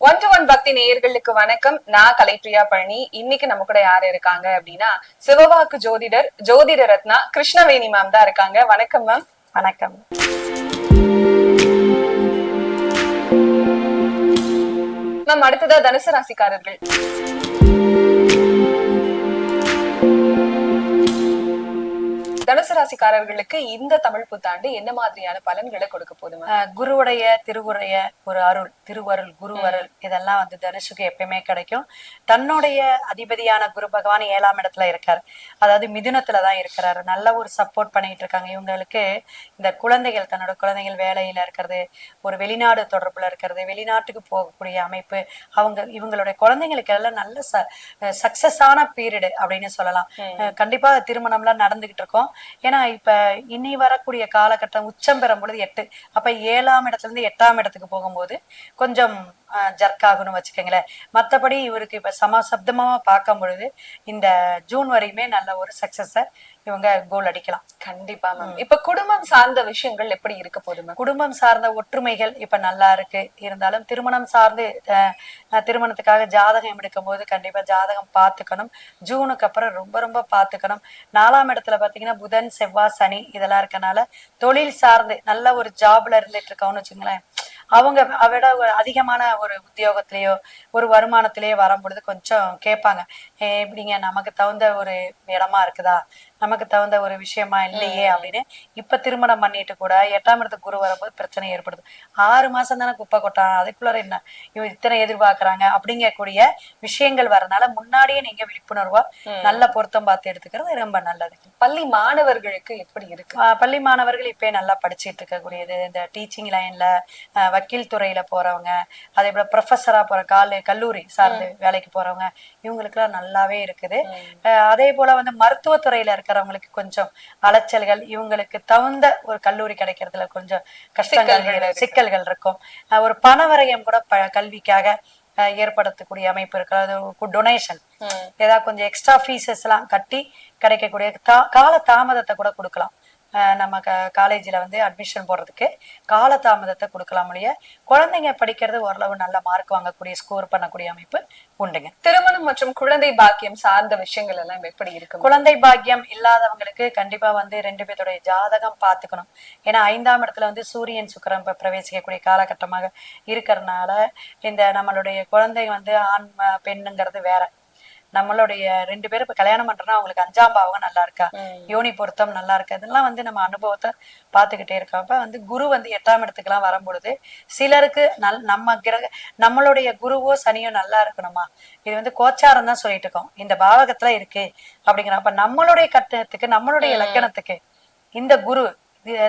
One to one பக்தி நேயர்களுக்கு வணக்கம். நான் கலைப்பிரியா பழனி. இன்னைக்கு நம்ம கூட யாரு இருக்காங்க அப்படின்னா, சிவவாக்கு ஜோதிட ரத்னா கிருஷ்ணவேணி மேம் தான் இருக்காங்க. வணக்கம் மேம். வணக்கம் மேம். அடுத்ததா தனுசு ராசிக்காரர்கள். தனுசு ராசிக்காரர்களுக்கு இந்த தமிழ் புத்தாண்டு என்ன மாதிரியான பலன்களை கொடுக்க போதும்? குருவுடைய திருவுடைய ஒரு அருள், திருவருள், குருவருள் இதெல்லாம் தனுஷுக்கு எப்பயுமே கிடைக்கும். தன்னுடைய அதிபதியான குரு பகவான் 7ஆம் இடத்துல இருக்காரு, அதாவது மிதுனத்துலதான் இருக்கிறாரு. நல்ல ஒரு சப்போர்ட் பண்ணிட்டு இருக்காங்க இவங்களுக்கு. இந்த குழந்தைகள், தன்னோட குழந்தைகள் வேலையில இருக்கிறது, ஒரு வெளிநாடு தொடர்புல இருக்கிறது, வெளிநாட்டுக்கு போகக்கூடிய அமைப்பு, இவங்களுடைய குழந்தைங்களுக்கு எல்லாம் நல்ல சக்சஸான பீரியடு அப்படின்னு சொல்லலாம். கண்டிப்பா திருமணம்லாம் நடந்துகிட்டு இருக்கோம். ஏன்னா இப்ப இனி வரக்கூடிய காலகட்டம் உச்சம் பெறும் பொழுது 8, அப்ப 7ஆம் இடத்துல இருந்து 8ஆம் இடத்துக்கு போகும்போது கொஞ்சம் ஜர்க்காகணும்னு வச்சுக்கோங்களேன். மற்றபடி இவருக்கு இப்ப சமசப்தமா பார்க்கும் பொழுது இந்த ஜூன் வரையுமே நல்ல ஒரு சக்சஸ இவங்க கோல் அடிக்கலாம். கண்டிப்பா மேம். இப்ப குடும்பம் சார்ந்த விஷயங்கள் எப்படி இருக்க போதும்? குடும்பம் சார்ந்த ஒற்றுமைகள் இப்ப நல்லா இருக்கு. இருந்தாலும் திருமணம் சார்ந்து திருமணத்துக்காக ஜாதகம் எடுக்கும் போது கண்டிப்பா ஜாதகம் பார்த்துக்கணும். ஜூனுக்கு அப்புறம் ரொம்ப ரொம்ப பார்த்துக்கணும். 4ஆம் இடத்துல பாத்தீங்கன்னா புதன், செவ்வாய், சனி இதெல்லாம் இருக்கனால தொழில் சார்ந்து நல்ல ஒரு ஜாப்ல இருந்துட்டு இருக்கோம்னு வச்சுங்களேன், அவங்க விட அதிகமான ஒரு உத்தியோகத்திலேயோ ஒரு வருமானத்திலேயோ வரும் பொழுது கொஞ்சம் கேட்பாங்க, எப்படிங்க நமக்கு தகுந்த ஒரு இடமா இருக்குதா, நமக்கு தகுந்த ஒரு விஷயமா இல்லையே அப்படின்னு. இப்ப திருமணம் பண்ணிட்டு கூட 8ஆம் இடத்துக்கு குரு வரும்போது பிரச்சனை ஏற்படுது. 6 மாசம் தானே குப்பை கொட்டாங்க, அதுக்குள்ளார என்ன இவன் இத்தனை எதிர்பார்க்கறாங்க அப்படிங்கக்கூடிய விஷயங்கள் வரனால முன்னாடியே நீங்க விழிப்புணர்வா நல்ல பொருத்தம் பார்த்து எடுத்துக்கிறது ரொம்ப நல்லது. பள்ளி மாணவர்களுக்கு எப்படி இருக்கு? பள்ளி மாணவர்கள் இப்பயே நல்லா படிச்சுட்டு இருக்கக்கூடியது, இந்த டீச்சிங் லைன்ல வக்கீல் துறையில போறவங்க, அதே போல ப்ரொஃபஸரா போற கல்லூரி சார்ந்து வேலைக்கு போறவங்க, இவங்களுக்கு எல்லாம் நல்லாவே இருக்குது. அதே போல மருத்துவத்துறையில இருக்கிறவங்களுக்கு கொஞ்சம் அலைச்சல்கள், இவங்களுக்கு தகுந்த ஒரு கல்லூரி கிடைக்கிறதுல கொஞ்சம் கஷ்டங்கள், சிக்கல்கள் இருக்கும். ஒரு பணவரையம் கூட கல்விக்காக ஏற்படுத்தக்கூடிய அமைப்பு இருக்கிறது. டொனேஷன் ஏதாவது கொஞ்சம் எக்ஸ்ட்ரா ஃபீஸஸ் எல்லாம் கட்டி கிடைக்கக்கூடிய கால தாமதத்தை கூட கொடுக்கலாம். நம்ம காலேஜில் அட்மிஷன் போடுறதுக்கு காலதாமதத்தை கொடுக்கலாம். முடிய குழந்தைங்க படிக்கிறது ஓரளவு நல்ல மார்க் வாங்கக்கூடிய, ஸ்கோர் பண்ணக்கூடிய அமைப்பு உண்டுங்க. திருமணம் மற்றும் குழந்தை பாக்கியம் சார்ந்த விஷயங்கள் எல்லாம் எப்படி இருக்கு? குழந்தை பாக்கியம் இல்லாதவங்களுக்கு கண்டிப்பா 2 பேருடைய ஜாதகம் பார்த்துக்கணும். ஏன்னா 5ஆம் இடத்துல சூரியன் சுக்கிரன் பிரவேசிக்கக்கூடிய காலகட்டமாக இருக்கிறதுனால இந்த நம்மளுடைய குழந்தை ஆண் பெண்ணுங்கிறது வேற. நம்மளுடைய 2 பேரும் இப்ப கல்யாணம் பண்றோம்னா அவங்களுக்கு 5ஆம் பாவம் நல்லா இருக்கா, யோனி பொருத்தம் நல்லா இருக்கு, அதெல்லாம் நம்ம அனுபவத்தை பார்த்துக்கிட்டே இருக்கோம். அப்ப குரு 8ஆம் இடத்துக்கு எல்லாம் வரும்பொழுது சிலருக்கு நம்மளுடைய குருவோ சனியோ நல்லா இருக்கணுமா, இது கோச்சாரம் தான் சொல்லிட்டு இருக்கோம், இந்த பாவகத்துல இருக்கு அப்படிங்கிற. அப்ப நம்மளுடைய கட்டணத்துக்கு, நம்மளுடைய இலக்கணத்துக்கு இந்த குரு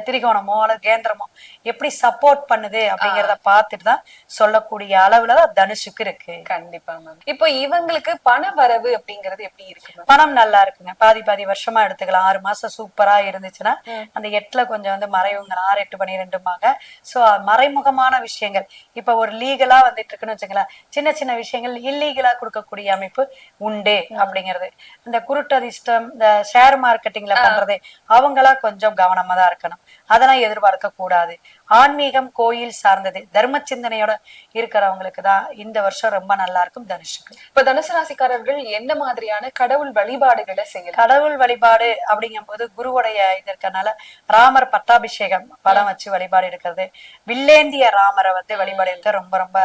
திரிகோணமோ அல்லது கேந்திரமோ எப்படி சப்போர்ட் பண்ணுது அப்படிங்கறத பார்த்துட்டு தான் சொல்லக்கூடிய அளவுலதான் தனுஷுக்கு இருக்கு. கண்டிப்பா மேம். இப்போ இவங்களுக்கு பண வரவு அப்படிங்கறது எப்படி இருக்கு? பணம் நல்லா இருக்குங்க. பாதி வருஷமா எடுத்துக்கலாம். 6 மாசம் சூப்பரா இருந்துச்சுன்னா அந்த 8ல கொஞ்சம் மறைவுங்க 6, 8, 12 சோ மறைமுகமான விஷயங்கள் இப்ப ஒரு லீகலா இருக்குன்னு வச்சுக்கலாம், சின்ன சின்ன விஷயங்கள் இல்லீகலா கொடுக்கக்கூடிய அமைப்பு உண்டு அப்படிங்கிறது. இந்த குருட்டதிஷ்டம், இந்த ஷேர் மார்க்கெட்டிங்ல பண்றது, அவங்களா கொஞ்சம் கவனமா தான் இருக்கு. அதெல்லாம் எதிர்பார்க்க கூடாது. ஆன்மீகம், கோயில் சார்ந்தது, தர்ம சிந்தனையோட இருக்கிறவங்களுக்கு தான் இந்த வருஷம் ரொம்ப நல்லா இருக்கும் தனுஷுக்கு. இப்ப தனுசு ராசிக்காரர்கள் என்ன மாதிரியான கடவுள் வழிபாடுகளை செய்யலாம்? கடவுள் வழிபாடு அப்படிங்கும் போது குருவுடைய இது இருக்கனால ராமர் பட்டாபிஷேகம் படம் வச்சு வழிபாடு எடுக்கிறது, வில்லேந்திய ராமரை வழிபாடு எடுக்க ரொம்ப ரொம்ப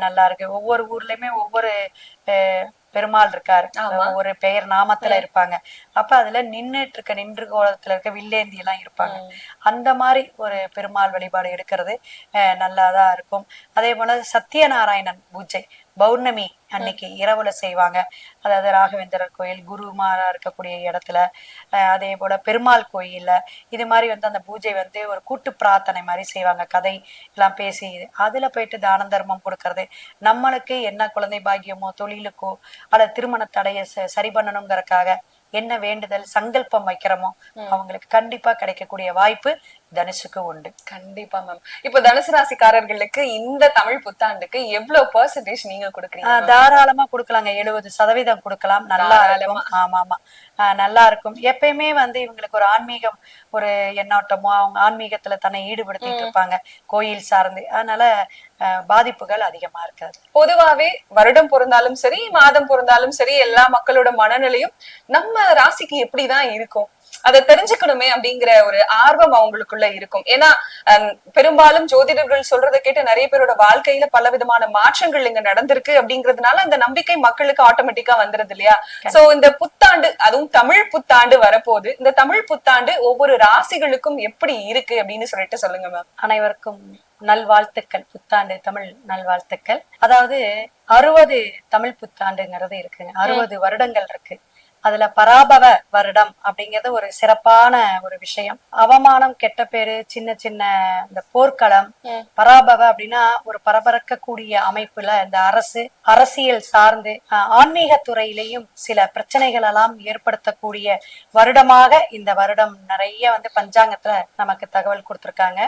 நல்லா இருக்கு. ஒவ்வொரு ஊர்லயுமே ஒவ்வொரு பெருமாள் இருக்காரு, ஒரு பெயர் நாமத்துல இருப்பாங்க. அப்ப அதுல நின்று கோலத்துல இருக்க வில்லேந்தி எல்லாம் இருப்பாங்க. அந்த மாதிரி ஒரு பெருமாள் வழிபாடு எடுக்கிறது நல்லாதான் இருக்கும். அதே போல சத்யநாராயணன் பூஜை பௌர்ணமி அன்னைக்கு இரவுல செய்வாங்க. அதாவது ராகவேந்திரர் கோயில், குருமாரா இருக்கக்கூடிய இடத்துல, அதே போல பெருமாள் கோயில்ல இது மாதிரி அந்த பூஜை ஒரு கூட்டு பிரார்த்தனை மாதிரி செய்வாங்க. கதை எல்லாம் பேசி அதுல போயிட்டு தான தர்மம் கொடுக்கறது, நம்மளுக்கு என்ன குழந்தை பாக்கியமோ தொழிலுக்கோ அல்லது திருமண தடையை சரி பண்ணணுங்கிறதுக்காக என்ன வேண்டுதல் சங்கல்பம் வைக்கிறோமோ அவங்களுக்கு கண்டிப்பா கிடைக்கக்கூடிய வாய்ப்பு தனுசுக்கு உண்டு. கண்டிப்பா மேம். இப்ப தனுசு ராசிக்காரர்களுக்கு இந்த தமிழ் புத்தாண்டுக்கு எவ்வளவு பெர்சன்டேஜ் நீங்க கொடுக்குறீங்க? தாராளமா கொடுக்கலாங்க. 70% கொடுக்கலாம். நல்லா இருக்கும். ஆமா ஆமா. நல்லா இருக்கும். எப்பயுமே வந்து இவங்களுக்கு ஒரு ஆன்மீகம், ஒரு எண்ணோட்டமோ, அவங்க ஆன்மீகத்துல தன்னை ஈடுபடுத்திட்டு இருப்பாங்க, கோயில் சார்ந்து. அதனால பாதிப்புகள் அதிகமா இருக்காது. பொதுவாவே வருடம் பொருந்தாலும் சரி, மாதம் பொருந்தாலும் சரி, எல்லா மக்களோட மனநிலையும் நம்ம ராசிக்கு எப்படிதான் இருக்கும், அதை தெரிஞ்சுக்கணுமே அப்படிங்கிற ஒரு ஆர்வம் அவங்களுக்குள்ள இருக்கும். ஏன்னா பெரும்பாலும் ஜோதிடர்கள் சொல்றதை கேட்டு நிறைய பேரோட வாழ்க்கையில பல விதமான மாற்றங்கள் இங்க நடந்திருக்கு அப்படிங்கறதுனால அந்த நம்பிக்கை மக்களுக்கு ஆட்டோமேட்டிக்கா வந்துருது இல்லையா? சோ இந்த புத்தாண்டு, அதுவும் தமிழ் புத்தாண்டு வரப்போது, இந்த தமிழ் புத்தாண்டு ஒவ்வொரு ராசிகளுக்கும் எப்படி இருக்கு அப்படின்னு சொல்லிட்டு சொல்லுங்க மேம். அனைவருக்கும் நல்வாழ்த்துக்கள். புத்தாண்டு தமிழ் நல்வாழ்த்துக்கள். அதாவது 60 தமிழ் புத்தாண்டுங்கிறது இருக்குங்க. 60 வருடங்கள் இருக்கு. அதுல பராபவ வருடம் அப்படிங்கிறது ஒரு சிறப்பான ஒரு விஷயம். அவமானம், கெட்ட பேரு, சின்ன சின்ன இந்த போர்க்களம், பராபவ அப்படின்னா ஒரு பரபரக்கக்கூடிய அமைப்புல இந்த அரசியல் சார்ந்து ஆன்மீக துறையிலையும் சில பிரச்சனைகள் எல்லாம் ஏற்படுத்தக்கூடிய வருடமாக இந்த வருடம் நிறைய வந்து பஞ்சாங்கத்துல நமக்கு தகவல் கொடுத்திருக்காங்க.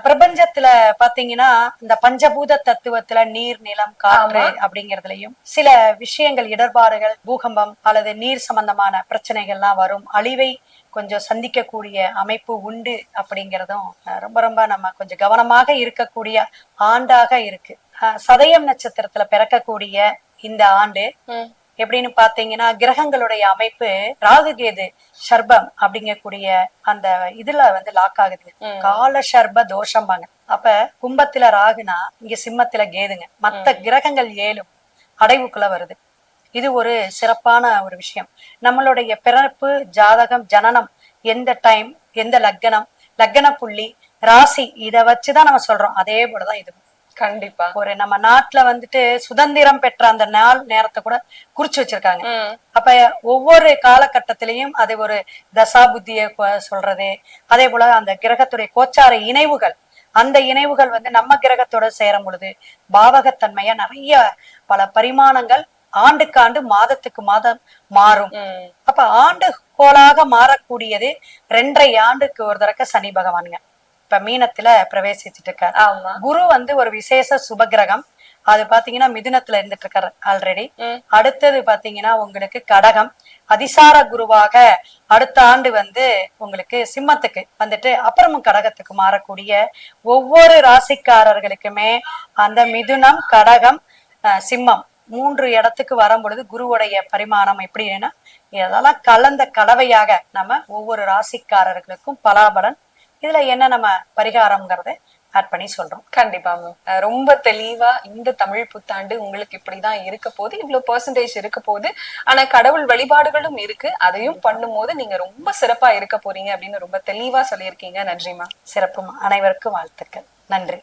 பிரபஞ்சத்துல பாத்தீங்கன்னா இந்த பஞ்சபூத தத்துவத்துல நீர், நிலம், காற்று அப்படிங்கறதுலயும் சில விஷயங்கள், இடர்பாடுகள், பூகம்பம் அல்லது நீர் சம்பந்தமான பிரச்சனைகள்லாம் வரும். அழிவை கொஞ்சம் சந்திக்கக்கூடிய அமைப்பு உண்டு அப்படிங்கிறதும் ரொம்ப ரொம்ப நம்ம கொஞ்சம் கவனமாக இருக்கக்கூடிய ஆண்டாக இருக்கு. சதயம் நட்சத்திரத்துல பிறக்கக்கூடிய இந்த ஆண்டு எப்படின்னு பாத்தீங்கன்னா கிரகங்களுடைய அமைப்பு ராகு கேது சர்பம் அப்படிங்கக்கூடிய அந்த இதுல வந்து லாக் ஆகுது. கால சர்ப தோஷம்பாங்க. அப்ப கும்பத்துல ராகுனா இங்க சிம்மத்துல கேதுங்க. மத்த கிரகங்கள் 7 அடைவுக்குள்ள வருது. இது ஒரு சிறப்பான ஒரு விஷயம். நம்மளுடைய பிறப்பு ஜாதகம், ஜனனம், எந்த டைம், எந்த லக்கண புள்ளி, ராசி, இத வச்சுதான் நம்ம சொல்றோம். அதே போலதான் இது. கண்டிப்பா ஒரு நம்ம நாட்டுல வந்துட்டு சுதந்திரம் பெற்ற அந்த நாள் நேரத்தை கூட குறிச்சு வச்சிருக்காங்க. அப்ப ஒவ்வொரு காலகட்டத்திலையும் அது ஒரு தசா புத்திய சொல்றது. அதே போல அந்த கிரகத்துடைய கோச்சார இணைவுகள், அந்த இணைவுகள் வந்து நம்ம கிரகத்தோட சேரும் பொழுது பாவகத்தன்மையா நிறைய பல பரிமாணங்கள் ஆண்டுக்கு ஆண்டு, மாதத்துக்கு மாதம் மாறும். அப்ப ஆண்டு கோளாக மாறக்கூடியது 2.5 ஆண்டுக்கு ஒரு தடவை சனி பகவானுங்க இப்ப மீனத்துல பிரவேசிச்சுட்டு இருக்காரு. குரு வந்து ஒரு விசேஷ சுபகிரகம். அது பாத்தீங்கன்னா மிதுனத்துல இருந்துட்டு இருக்காரு ஆல்ரெடி. அடுத்தது பாத்தீங்கன்னா உங்களுக்கு கடகம் அதிசார குருவாக அடுத்த ஆண்டு வந்து உங்களுக்கு சிம்மத்துக்கு வந்துட்டு அப்புறமும் கடகத்துக்கு மாறக்கூடிய ஒவ்வொரு ராசிக்காரர்களுக்குமே அந்த மிதுனம், கடகம், சிம்மம் 3 இடத்துக்கு வரும் பொழுது குருவுடைய பரிமாணம் எப்படின்னா இதெல்லாம் கலந்த கலவையாக நம்ம ஒவ்வொரு ராசிக்காரர்களுக்கும் பலாபலன், இதுல என்ன நம்ம பரிகாரம்ங்கிறத ஆட் பண்ணி சொல்றோம். கண்டிப்பா மேம். ரொம்ப தெளிவா இந்த தமிழ் புத்தாண்டு உங்களுக்கு இப்படிதான் இருக்க போது, இவ்வளவு பெர்சன்டேஜ் இருக்க போது, ஆனா கடவுள் வழிபாடுகளும் இருக்கு, அதையும் பண்ணும் போது நீங்க ரொம்ப சிறப்பா இருக்க போறீங்க அப்படின்னு ரொம்ப தெளிவா சொல்லியிருக்கீங்க. நன்றிமா. சிறப்புமா. அனைவருக்கும் வாழ்த்துக்கள். நன்றி.